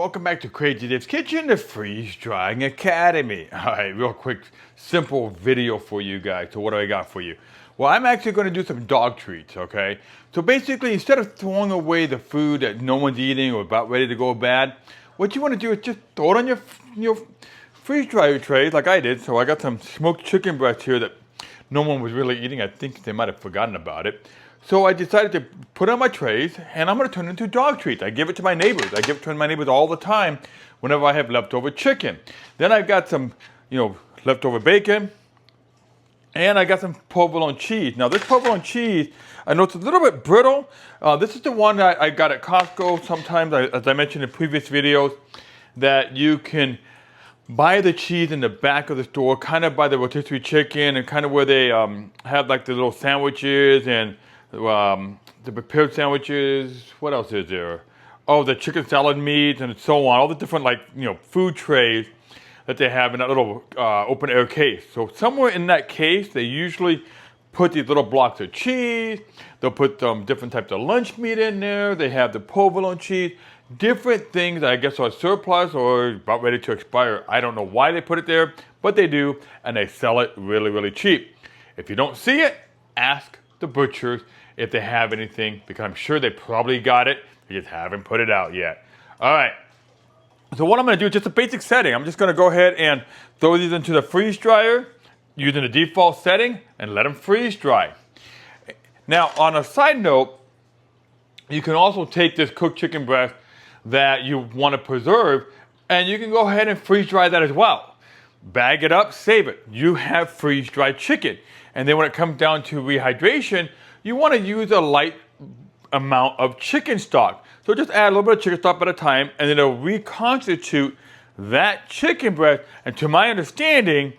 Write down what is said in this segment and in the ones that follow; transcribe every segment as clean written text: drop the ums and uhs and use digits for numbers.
welcome back to Crazy Dave's Kitchen, the Freeze Drying Academy. All right, real quick, simple video for you guys. So what do I got for you? Well, I'm actually going to do some dog treats, okay? So basically, instead of throwing away the food that no one's eating or about ready to go bad, what you want to do is just throw it on your freeze dryer trays like I did. So I got some smoked chicken breast here that no one was really eating. I think they might have forgotten about it. So I decided to put it on my trays, and I'm going to turn it into dog treats. I give it to my neighbors. I give it to my neighbors all the time whenever I have leftover chicken. Then I've got some, leftover bacon, and I got some provolone cheese. Now this provolone cheese, I know it's a little bit brittle. This is the one that I got at Costco sometimes, as I mentioned in previous videos, that you can buy the cheese in the back of the store, kind of by the rotisserie chicken and kind of where they have like the little sandwiches and the prepared sandwiches. What else is there? Oh, the chicken salad meat and so on. All the different food trays that they have in that little open air case. So somewhere in that case, they usually put these little blocks of cheese. They'll put different types of lunch meat in there. They have the provolone cheese. Different things that I guess are surplus or about ready to expire. I don't know why they put it there, but they do, and they sell it really, really cheap. If you don't see it, ask the butchers if they have anything, because I'm sure they probably got it. They just haven't put it out yet. All right. So what I'm going to do is just a basic setting. I'm just going to go ahead and throw these into the freeze dryer using the default setting and let them freeze dry. Now, on a side note, you can also take this cooked chicken breast that you want to preserve, and you can go ahead and freeze dry that as well. Bag it up, save it. You have freeze dried chicken. And then when it comes down to rehydration, you want to use a light amount of chicken stock. So just add a little bit of chicken stock at a time, and then it'll reconstitute that chicken breast. And to my understanding,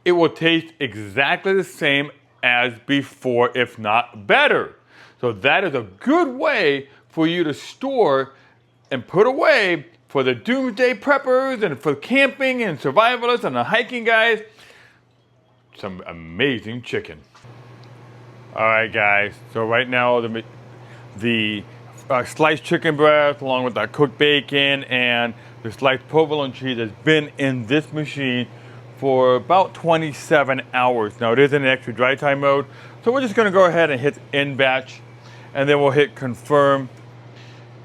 it will taste exactly the same as before, if not better. So that is a good way for you to store and put away for the doomsday preppers and for camping and survivalists and the hiking guys. Some amazing chicken. All right, guys. So right now the sliced chicken breast, along with that cooked bacon and the sliced provolone cheese, has been in this machine for about 27 hours. Now it is in an extra dry time mode, so we're just going to go ahead and hit end batch, and then we'll hit confirm.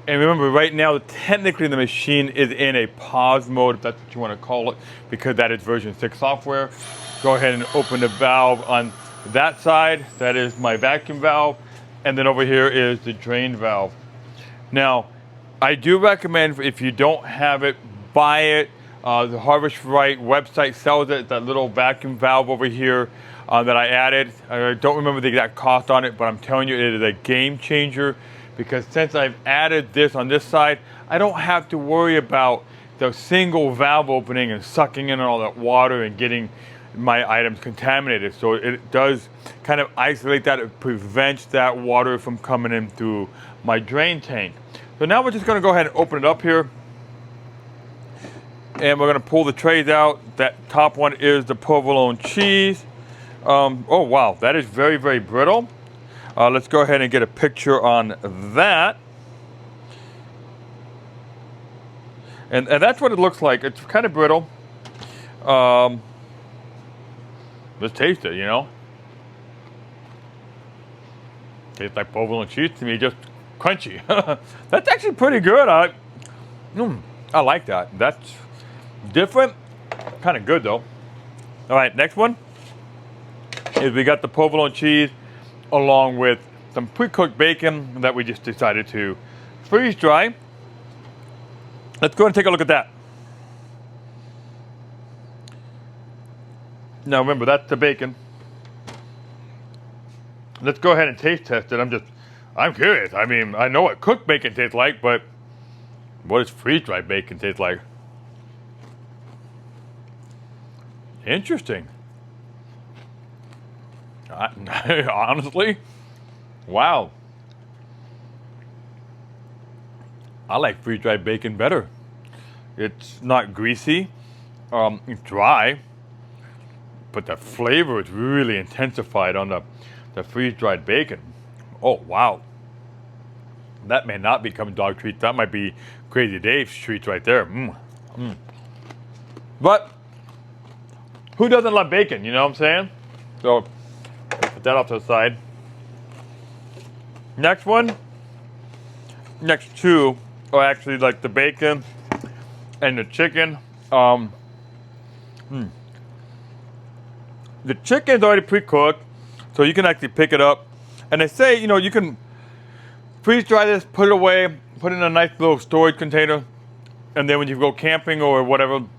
And remember, right now, technically the machine is in a pause mode, if that's what you want to call it, because that is version 6 software. Go ahead and open the valve on that side. That is my vacuum valve. And then over here is the drain valve. Now, I do recommend, if you don't have it, buy it. The Harvest Right website sells it, that little vacuum valve over here that I added. I don't remember the exact cost on it, but I'm telling you, it is a game changer. Because since I've added this on this side, I don't have to worry about the single valve opening and sucking in all that water and getting my items contaminated. So it does kind of isolate that. It prevents that water from coming in through my drain tank. So now we're just going to go ahead and open it up here. And we're going to pull the trays out. That top one is the provolone cheese. Oh, wow. That is very, very brittle. Let's go ahead and get a picture on that. And that's what it looks like. It's kind of brittle. Let's taste it, Tastes like provolone cheese to me, just crunchy. That's actually pretty good. I like that. That's different. Kind of good, though. All right, next one is we got the provolone cheese along with some pre-cooked bacon that we just decided to freeze dry. Let's go and take a look at that. Now remember, that's the bacon. Let's go ahead and taste test it. I'm curious. I mean, I know what cooked bacon tastes like, but what does freeze-dried bacon taste like? Interesting. Honestly, wow. I like freeze-dried bacon better. It's not greasy, it's dry, but the flavor is really intensified on the freeze-dried bacon. Oh, wow. That may not become dog treats. That might be Crazy Dave's treats right there. But who doesn't love bacon? You know what I'm saying? So put that off to the side. Next one. Next two are actually like the bacon and the chicken. The chicken's already pre-cooked, so you can actually pick it up. And they say, you know, you can freeze dry this, put it away, put it in a nice little storage container, and then when you go camping or whatever, I'm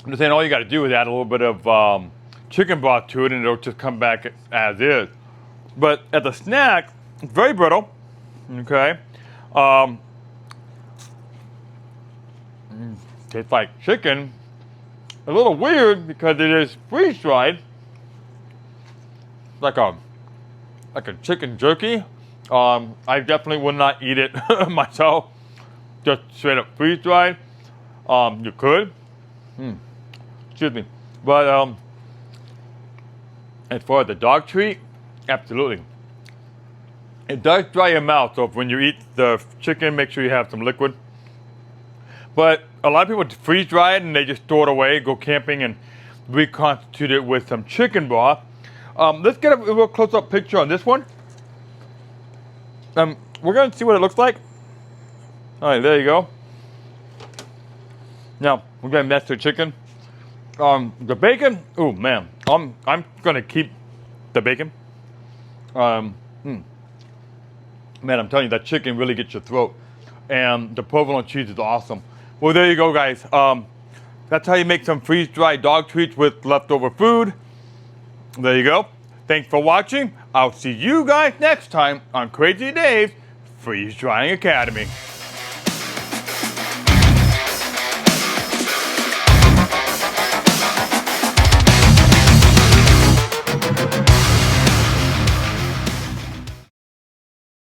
just saying all you got to do is add a little bit of chicken broth to it, and it'll just come back as is. But as a snack, it's very brittle. Okay. Tastes like chicken. A little weird because it is freeze dried, like a chicken jerky. I definitely would not eat it myself, just straight up freeze dried. You could, excuse me, but as far as the dog treat, absolutely. It does dry your mouth, so when you eat the chicken, make sure you have some liquid. But a lot of people freeze dry it and they just store it away, go camping, and reconstitute it with some chicken broth. Let's get a real close-up picture on this one. We're going to see what it looks like. All right, there you go. Now we're going to mess the chicken. The bacon. Oh man, I'm going to keep the bacon. Man, I'm telling you, that chicken really gets your throat, and the provolone cheese is awesome. Well, there you go, guys. That's how you make some freeze-dried dog treats with leftover food. There you go. Thanks for watching. I'll see you guys next time on Crazy Dave's Freeze Drying Academy.